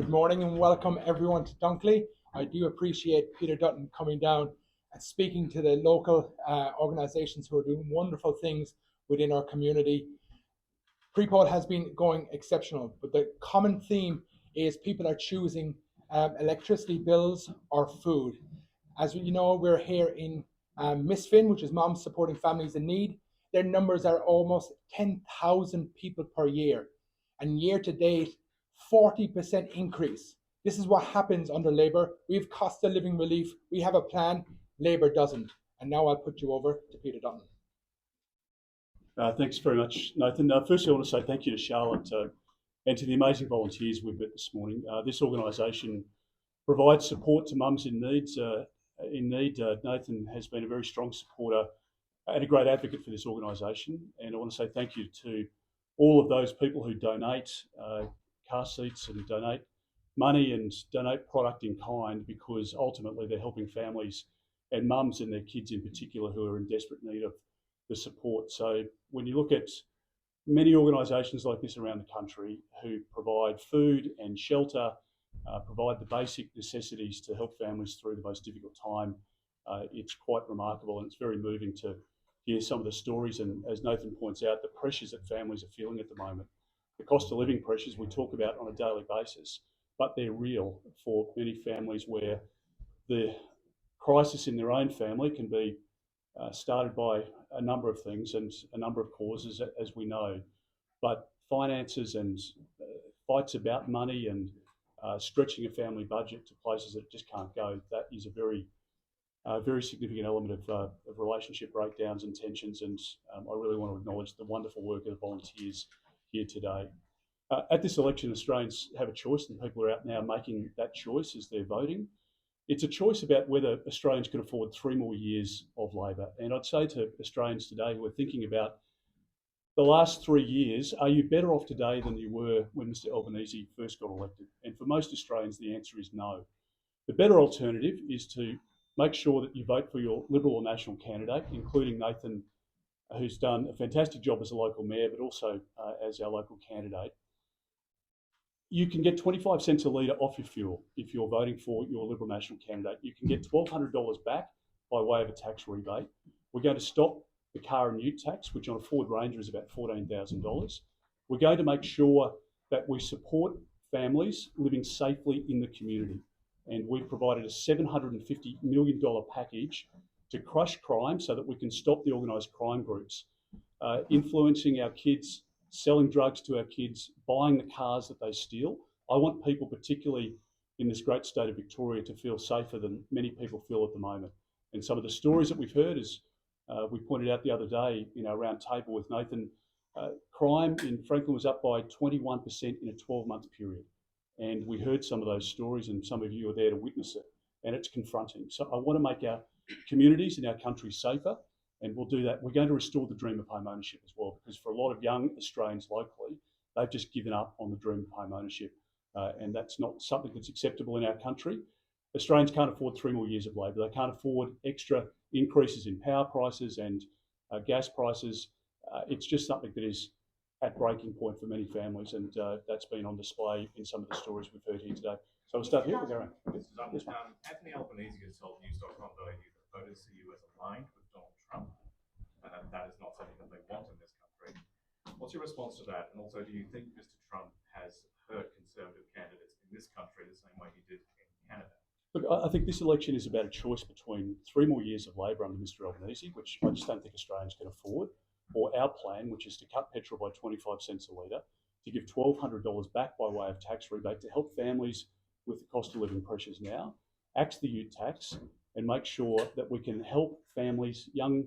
Good morning and welcome everyone to Dunkley. I do appreciate Peter Dutton coming down and speaking to the local organisations who are doing wonderful things within our community. Pre-poll has been going exceptional, but the common theme is people are choosing electricity bills or food. As you know, we're here in Misfin, which is Moms Supporting Families in Need. Their numbers are almost 10,000 people per year. And year to date, 40% increase. This is what happens under Labour. We have cost of living relief. We have a plan. Labour doesn't. And now I'll put you over to Peter Dutton. Thanks very much, Nathan. Firstly, I want to say thank you to Charlotte and to the amazing volunteers we've met this morning. This organisation provides support to mums in need. Nathan has been a very strong supporter and a great advocate for this organisation. And I want to say thank you to all of those people who donate car seats and donate money and donate product in kind, because ultimately they're helping families and mums and their kids in particular who are in desperate need of the support. So when you look at many organisations like this around the country who provide food and shelter, provide the basic necessities to help families through the most difficult time, it's quite remarkable, and it's very moving to hear some of the stories. And as Nathan points out, the pressures that families are feeling at the moment, the cost of living pressures we talk about on a daily basis, but they're real for many families where the crisis in their own family can be started by a number of things and a number of causes, as we know. But finances and fights about money and stretching a family budget to places that it just can't go, that is a very significant element of relationship breakdowns and tensions. And I really want to acknowledge the wonderful work of the volunteers here today. At this election, Australians have a choice, and people are out now making that choice as they're voting. It's a choice about whether Australians can afford 3 more years of Labor. And I'd say to Australians today who are thinking about the last 3 years, are you better off today than you were when Mr Albanese first got elected? And for most Australians, the answer is no. The better alternative is to make sure that you vote for your Liberal or National candidate, including Nathan, who's done a fantastic job as a local mayor, but also as our local candidate. You can get 25 cents a litre off your fuel if you're voting for your Liberal National candidate. You can get $1,200 back by way of a tax rebate. We're going to stop the car and ute tax, which on a Ford Ranger is about $14,000. We're going to make sure that we support families living safely in the community. And we've provided a $750 million package to crush crime so that we can stop the organised crime groups influencing our kids, selling drugs to our kids, buying the cars that they steal. I want people, particularly in this great state of Victoria, to feel safer than many people feel at the moment. And some of the stories that we've heard, as we pointed out the other day in our round table with Nathan, crime in Franklin was up by 21% in a 12-month period. And we heard some of those stories, and some of you are there to witness it, and it's confronting. So I want to make our communities and our country safer, and we'll do that. We're going to restore the dream of home ownership as well, because for a lot of young Australians locally, they've just given up on the dream of home ownership, and that's not something that's acceptable in our country. Australians can't afford 3 more years of Labor. They can't afford extra increases in power prices and gas prices. It's just something that is at breaking point for many families, and that's been on display in some of the stories we've heard here today. So we'll start here. We'll go around. Anthony Albanese has told News.com.au that voters see you as aligned with Donald Trump, and that is not something that they want in this country. What's your response to that? And also, do you think Mr Trump has hurt Conservative candidates in this country the same way he did in Canada? Look, I think this election is about a choice between 3 more years of Labor under Mr Albanese, which I just don't think Australians can afford, or our plan, which is to cut petrol by 25 cents a litre, to give $1,200 back by way of tax rebate to help families with the cost of living pressures now, axe the ute tax, and make sure that we can help families, young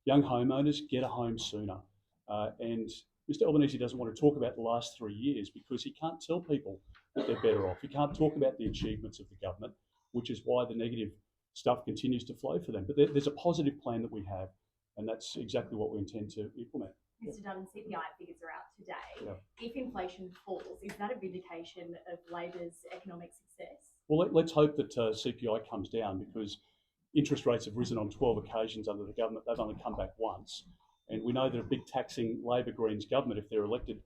homeowners get a home sooner. And Mr Albanese doesn't want to talk about the last 3 years because he can't tell people that they're better off. He can't talk about the achievements of the government, which is why the negative stuff continues to flow for them. But there's a positive plan that we have, and that's exactly what we intend to implement. Mr Dutton, CPI figures are out today. Yeah. If inflation falls, is that a vindication of Labor's economic success? Well, let's hope that CPI comes down, because interest rates have risen on 12 occasions under the government. They've only come back once. And we know that a big taxing Labor Greens government, if they're elected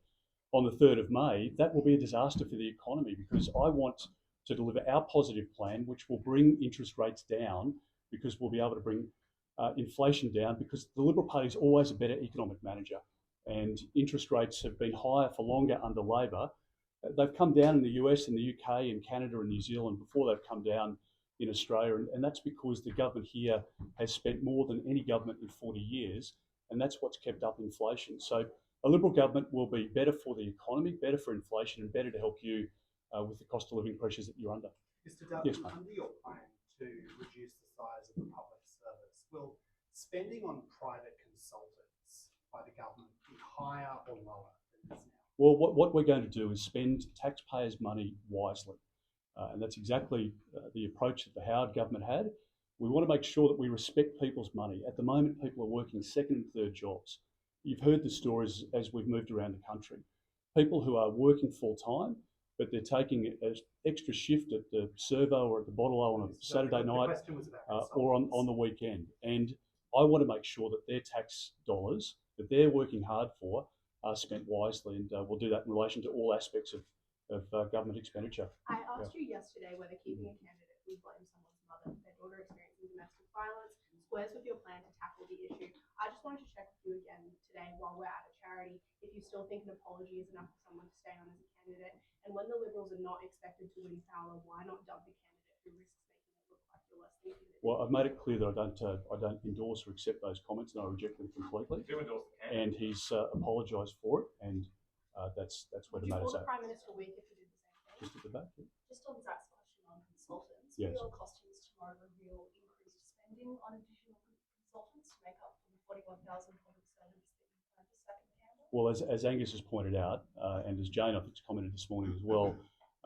on the 3rd of May, that will be a disaster for the economy, because I want to deliver our positive plan, which will bring interest rates down, because we'll be able to bring inflation down, because the Liberal Party is always a better economic manager, and interest rates have been higher for longer under Labor. They've come down in the US and the UK and Canada and New Zealand before they've come down in Australia, and that's because the government here has spent more than any government in 40 years, and that's what's kept up inflation. So a Liberal government will be better for the economy, better for inflation, and better to help you with the cost of living pressures that you're under. Mr. Dutton, Yes, mate. under your plan to reduce the size of the public service, will spending on private consultants by the government be higher or lower than it is now? Well, what we're going to do is spend taxpayers' money wisely. And that's exactly the approach that the Howard government had. We want to make sure that we respect people's money. At the moment, people are working second and third jobs. You've heard the stories as we've moved around the country. People who are working full time, but they're taking an extra shift at the servo or at the bottle on a Saturday night or on the weekend. And I want to make sure that their tax dollars that they're working hard for are spent wisely, and we'll do that in relation to all aspects of government expenditure. I asked you yesterday whether keeping a candidate who blames someone's mother for their daughter experiencing domestic violence squares with your plan to tackle the issue. I just wanted to check with you again today while we're at a charity if you still think an apology is enough for someone to stay on as a candidate, and when the Liberals are not expected to win power, why not dump a candidate who risks making it look like you're less than committed? Well, I've made it clear that I don't endorse or accept those comments, and I reject them completely. Do endorse the candidate. And he's apologised for it, and that's where Would the you matter's call the at. Prime Minister weak if he did the same thing? Just at the back. Yeah. Just on Zach's question on consultants, Yes. will your costings tomorrow reveal increased spending on additional consultants to make up for the 41,000 public servants that you plan to sack in Canberra? Well, as Angus has pointed out, and as Jane I think has commented this morning as well,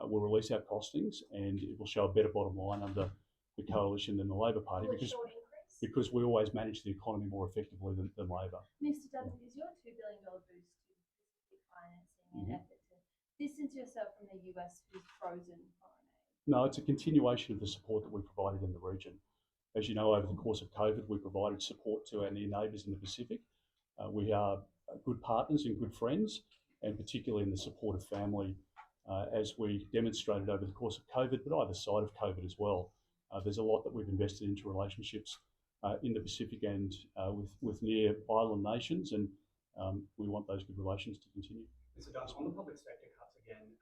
we'll release our costings, and it will show a better bottom line under the coalition than the Labor Party, Will it because show an increase? because we always manage the economy more effectively than Labor. Mr. Dutton, is your $2 billion boost to specific financing an effort to distance yourself from the US, who's frozen foreign aid? No, it's a continuation of the support that we provided in the region. As you know, over the course of COVID, we provided support to our near neighbours in the Pacific. We are good partners and good friends, and particularly in the support of family, as we demonstrated over the course of COVID, but either side of COVID as well. There's a lot that we've invested into relationships in the Pacific and with near island nations, and we want those good relations to continue. Mr. Dutton, on the public sector cuts again,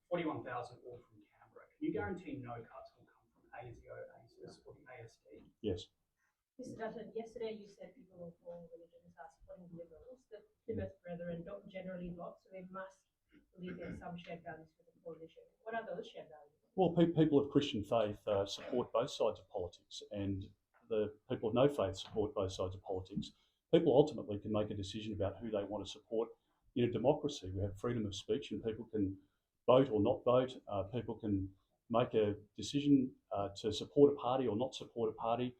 41,000 all from Canberra. Can you guarantee no cuts will come from ASIO, ASIS or the ASD? Yes. Mr. Dutton, yesterday you said people of all religions are supporting the Liberals. The Plymouth Brethren don't generally vote, so they must believe there's some shared values with the coalition. What are those shared values? Well, people of Christian faith support both sides of politics, and the people of no faith support both sides of politics. People ultimately can make a decision about who they want to support. In a democracy, we have freedom of speech, and people can vote or not vote. People can make a decision to support a party or not support a party.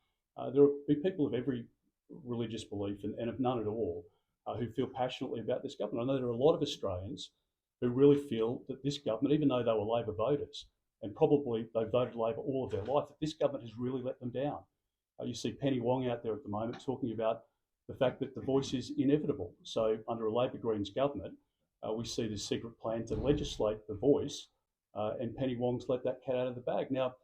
There will be people of every religious belief and of none at all who feel passionately about this government. I know there are a lot of Australians who really feel that this government, even though they were Labor voters, and probably they voted Labor all of their life, that this government has really let them down. You see Penny Wong out there at the moment talking about the fact that the voice is inevitable. So under a Labor Greens government, we see this secret plan to legislate the voice, and Penny Wong's let that cat out of the bag. Now,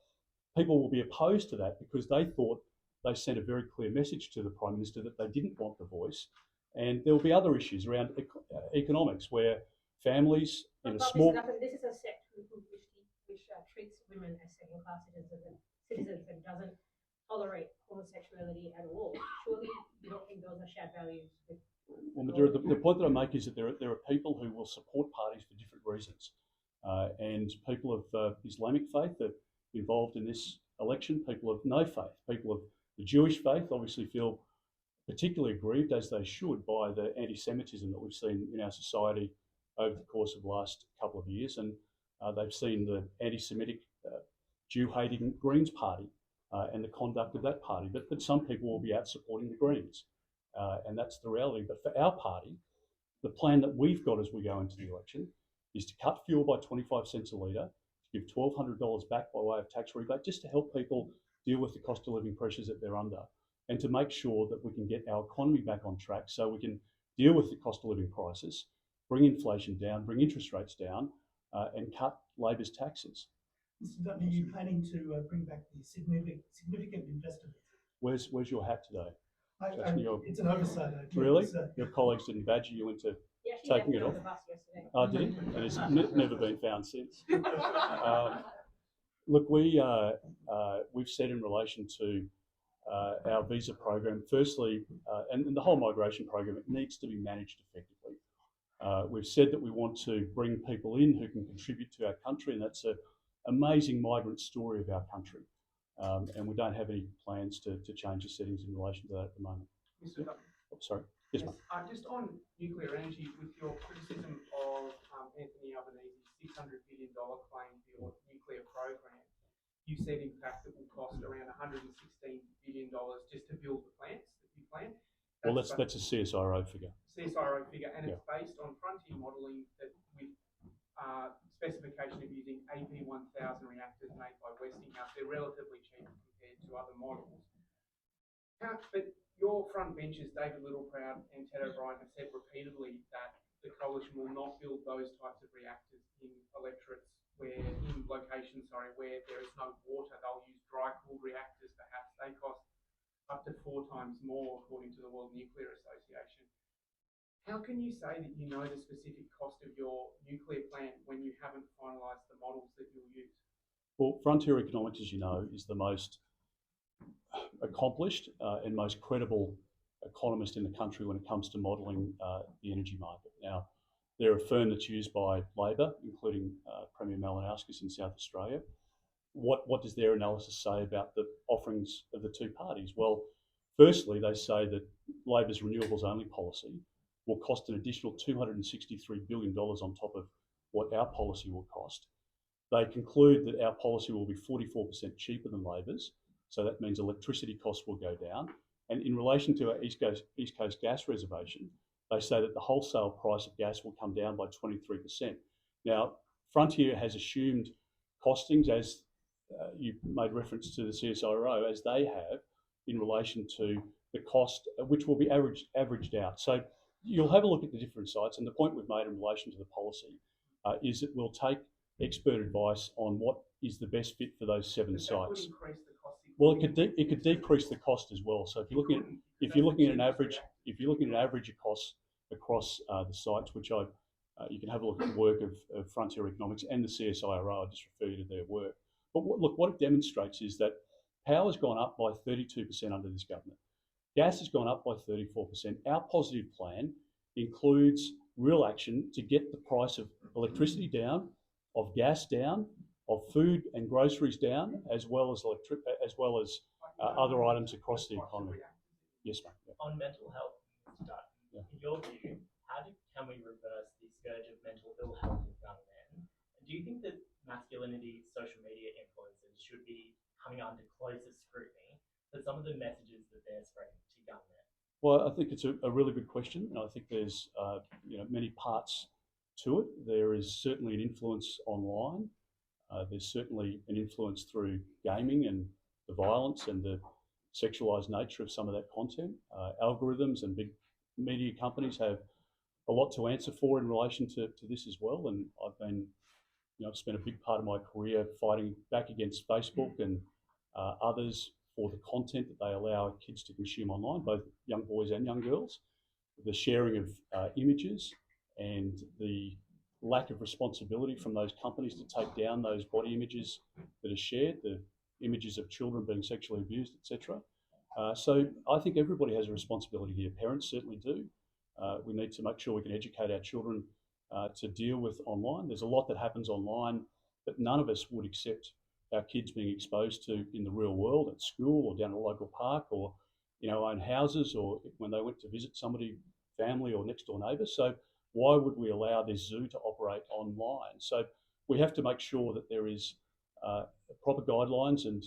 people will be opposed to that because they thought they sent a very clear message to the Prime Minister that they didn't want the voice. And there will be other issues around economics where families in a small... Mr. Dutton, this is a sect which treats women as second-class citizens and doesn't tolerate homosexuality at all. Surely you don't think those are shared values? Well, Madura, the point that I make is that there are people who will support parties for different reasons. And people of Islamic faith are involved in this election, people of no faith, people of the Jewish faith obviously feel particularly aggrieved, as they should, by the anti-Semitism that we've seen in our society over the course of the last couple of years. And they've seen the anti-Semitic Jew-hating Greens party and the conduct of that party. But some people will be out supporting the Greens. And that's the reality. But for our party, the plan that we've got as we go into the election is to cut fuel by 25 cents a litre, to give $1,200 back by way of tax rebate, just to help people deal with the cost of living pressures that they're under, and to make sure that we can get our economy back on track so we can deal with the cost of living crisis bring inflation down, bring interest rates down, and cut Labor's taxes. Mr. Dutton, are you planning to bring back the significant investor visit? Where's your hat today? It's an oversight. Really? Your colleagues didn't badger you into taking it off? The bus yesterday. Oh, did he? And it's never been found since. Look, we've said in relation to our visa program, firstly, and the whole migration program, it needs to be managed effectively. We've said that we want to bring people in who can contribute to our country, and that's an amazing migrant story of our country. And we don't have any plans to change the settings in relation to that at the moment. Mr. Dutton. Oh, sorry. Yes, mate. Just on nuclear energy, with your criticism of Anthony Albanese's $600 billion claim for your nuclear program, you said in fact it will cost around $116 billion just to build the plants that you plan. Well, that's a CSIRO figure. CSIRO figure, and Yeah. it's based on frontier modelling that with specification of using AP1000 reactors made by Westinghouse. They're relatively cheap compared to other models. But your front benchers, David Littleproud and Ted O'Brien, have said repeatedly that the coalition will not build those types of reactors in electorates where there is no water. They'll use dry-cooled reactors, perhaps. They cost up to 4 times more, according to the World Nuclear Association. How can you say that you know the specific cost of your nuclear plant when you haven't finalised the models that you'll use? Well, Frontier Economics, as you know, is the most accomplished and most credible economist in the country when it comes to modelling the energy market. Now, they're a firm that's used by Labor, including Premier Malinauskas in South Australia. What does their analysis say about the offerings of the two parties? Well, firstly, they say that Labor's renewables only policy will cost an additional $263 billion on top of what our policy will cost. They conclude that our policy will be 44% cheaper than Labor's, so that means electricity costs will go down. And in relation to our East Coast gas reservation, they say that the wholesale price of gas will come down by 23%. Now, Frontier has assumed costings, as you made reference to the CSIRO, as they have in relation to the cost, which will be averaged out. So you'll have a look at the different sites, and the point we've made in relation to the policy is that we'll take expert advice on what is the best fit for those 7 sites. Well, it could decrease the cost as well. So if you're looking at an average cost across the sites, which you can have a look at the work of Frontier Economics and the CSIRO. I just refer you to their work. But what it demonstrates is that power's gone up by 32% under this government. Gas has gone up by 34%. Our positive plan includes real action to get the price of electricity down, of gas down, of food and groceries down, as well as other items across the economy. Yes, mate. Yeah. On mental health, Mr. Dutton, in your view, can we reverse the scourge of mental ill health in young men? And do you think that masculinity social media influencers should be coming under closer scrutiny for some of the messages that they're spreading to young men? Well, I think it's a really good question, and I think there's many parts to it. There is certainly an influence online. There's certainly an influence through gaming and the violence and the sexualised nature of some of that content. Algorithms and big media companies have a lot to answer for in relation to this as well. And I've spent a big part of my career fighting back against Facebook and others for the content that they allow kids to consume online, both young boys and young girls, the sharing of images and the lack of responsibility from those companies to take down those body images that are shared, the images of children being sexually abused, etc. So I think everybody has a responsibility here. Parents certainly do. We need to make sure we can educate our children to deal with online. There's a lot that happens online that none of us would accept our kids being exposed to in the real world, at school or down at a local park or in our own houses or when they went to visit somebody, family or next door neighbour. So why would we allow this zoo to operate online? So we have to make sure that there is proper guidelines and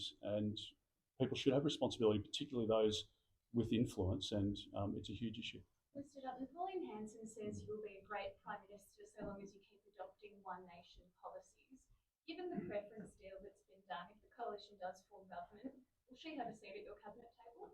people should have responsibility, particularly those with influence, and it's a huge issue. Mr. Dutton, Pauline Hanson says you'll be a great Prime Minister so long as you keep adopting one nation policies. Given the preference deal that's been done, if the coalition does form government, will she have a seat at your cabinet table?